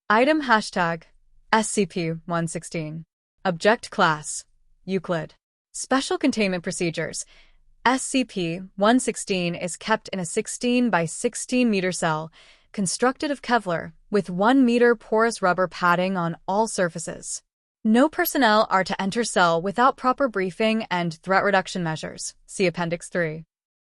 Item hashtag SCP-116. Object Class Euclid. Special Containment Procedures. SCP-116 is kept in a 16 by 16 meter cell, constructed of Kevlar, with 1 meter porous rubber padding on all surfaces. No personnel are to enter cell without proper briefing and threat reduction measures. See Appendix 3.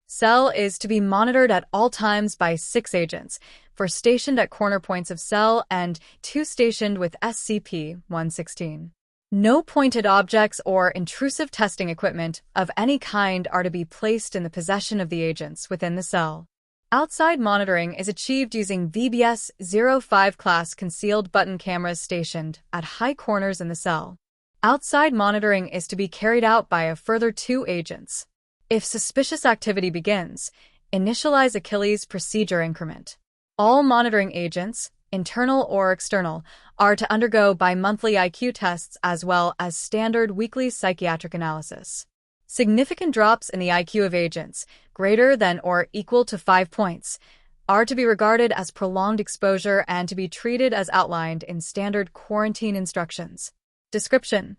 Cell is to be monitored at all times by 6 agents, 4 stationed at corner points of cell and 2 stationed with SCP-116. No pointed objects or intrusive testing equipment of any kind are to be placed in the possession of the agents within the cell. Outside monitoring is achieved using VBS-05 class concealed button cameras stationed at high corners in the cell. Outside monitoring is to be carried out by a further 2 agents. If suspicious activity begins, initialize Achilles procedure increment. All monitoring agents, internal or external, are to undergo bi-monthly IQ tests as well as standard weekly psychiatric analysis. Significant drops in the IQ of agents, greater than or equal to 5 points, are to be regarded as prolonged exposure and to be treated as outlined in standard quarantine instructions. Description: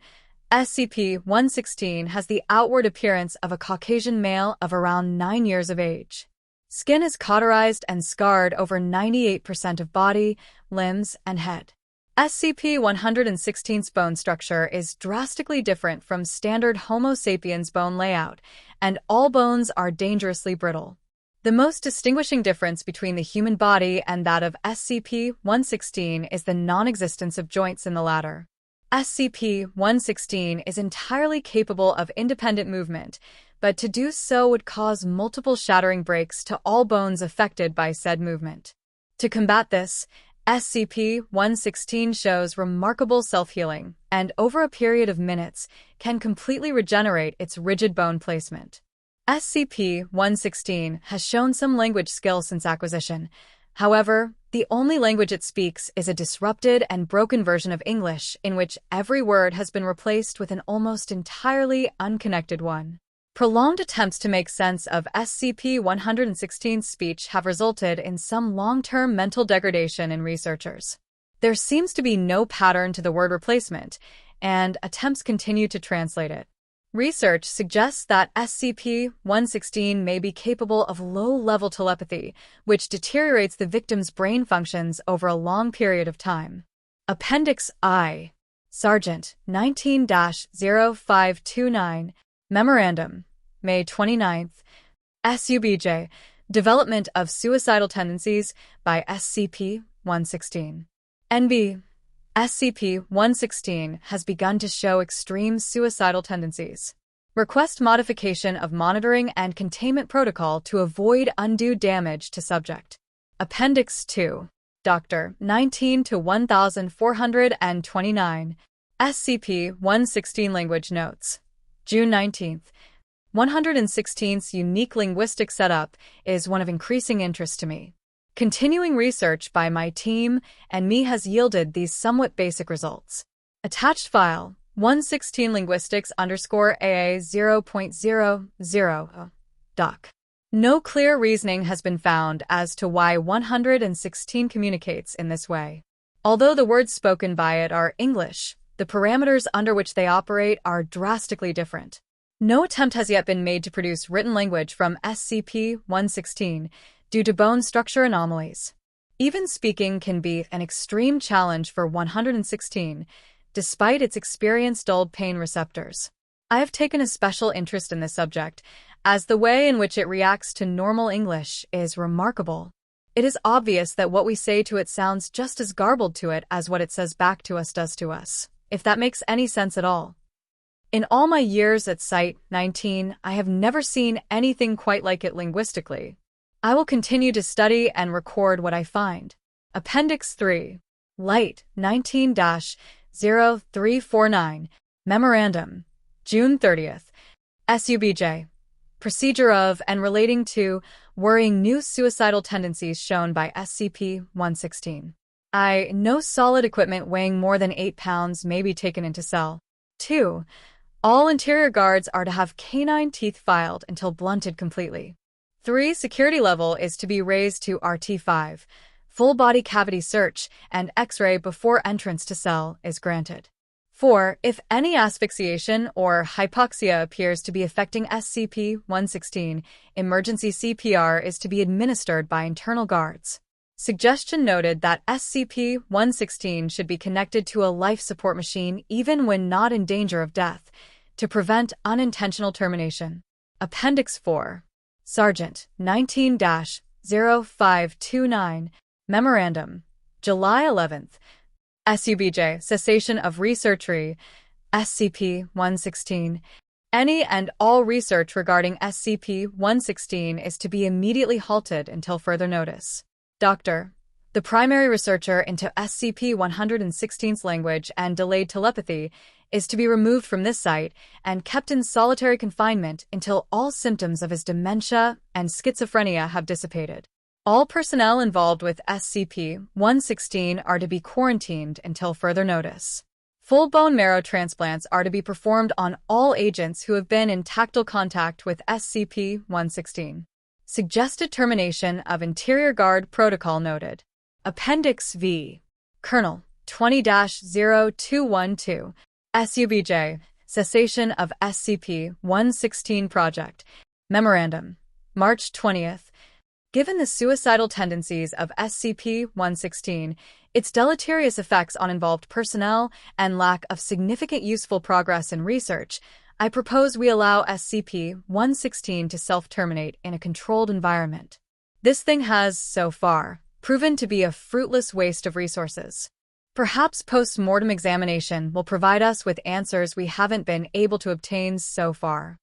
SCP-116 has the outward appearance of a Caucasian male of around 9 years of age. Skin is cauterized and scarred over 98% of body, limbs, and head. SCP-116's bone structure is drastically different from standard Homo sapiens bone layout, and all bones are dangerously brittle. The most distinguishing difference between the human body and that of SCP-116 is the non-existence of joints in the latter. SCP-116 is entirely capable of independent movement, but to do so would cause multiple shattering breaks to all bones affected by said movement. To combat this, SCP-116 shows remarkable self-healing, and over a period of minutes, can completely regenerate its rigid bone placement. SCP-116 has shown some language skill since acquisition. However, the only language it speaks is a disrupted and broken version of English in which every word has been replaced with an almost entirely unconnected one. Prolonged attempts to make sense of SCP-116's speech have resulted in some long-term mental degradation in researchers. There seems to be no pattern to the word replacement, and attempts continue to translate it. Research suggests that SCP-116 may be capable of low-level telepathy, which deteriorates the victim's brain functions over a long period of time. Appendix I. Sergeant 19-0529. Memorandum. May 29th. SUBJ. Development of Suicidal Tendencies by SCP-116. NB. SCP-116 has begun to show extreme suicidal tendencies. Request modification of monitoring and containment protocol to avoid undue damage to subject. Appendix 2. Dr. 19-1429. SCP-116 Language Notes. June 19th. 116th's unique linguistic setup is one of increasing interest to me. Continuing research by my team and me has yielded these somewhat basic results. Attached file, 116 linguistics_AA 0.00. Doc. No clear reasoning has been found as to why 116 communicates in this way. Although the words spoken by it are English, the parameters under which they operate are drastically different. No attempt has yet been made to produce written language from SCP-116 due to bone structure anomalies. Even speaking can be an extreme challenge for 116, despite its experienced dulled pain receptors. I have taken a special interest in this subject, as the way in which it reacts to normal English is remarkable. It is obvious that what we say to it sounds just as garbled to it as what it says back to us does to us, if that makes any sense at all. In all my years at Site-19, I have never seen anything quite like it linguistically. I will continue to study and record what I find. Appendix 3. Light 19-0349. Memorandum. June 30th. SUBJ. Procedure of and relating to worrying new suicidal tendencies shown by SCP-116. No solid equipment weighing more than 8 pounds may be taken into cell. 2. All interior guards are to have canine teeth filed until blunted completely. 3. Security level is to be raised to RT5. full body cavity search and X-ray before entrance to cell is granted. 4. If any asphyxiation or hypoxia appears to be affecting SCP-116, emergency CPR is to be administered by internal guards. Suggestion noted that SCP-116 should be connected to a life support machine even when not in danger of death, to prevent unintentional termination. Appendix 4. Sergeant 19-0529. Memorandum. July 11th. SUBJ. Cessation of research re. SCP-116. Any and all research regarding SCP-116 is to be immediately halted until further notice. Dr. The primary researcher into SCP-116's language and delayed telepathy is to be removed from this site and kept in solitary confinement until all symptoms of his dementia and schizophrenia have dissipated. All personnel involved with SCP-116 are to be quarantined until further notice. Full bone marrow transplants are to be performed on all agents who have been in tactile contact with SCP-116. Suggested termination of Interior Guard Protocol noted. Appendix V. Colonel 20-0212. SUBJ. Cessation of SCP-116 Project. Memorandum. March 20th. Given the suicidal tendencies of SCP-116, its deleterious effects on involved personnel, and lack of significant useful progress in research, I propose we allow SCP-116 to self-terminate in a controlled environment. This thing has, so far, proven to be a fruitless waste of resources. Perhaps post-mortem examination will provide us with answers we haven't been able to obtain so far.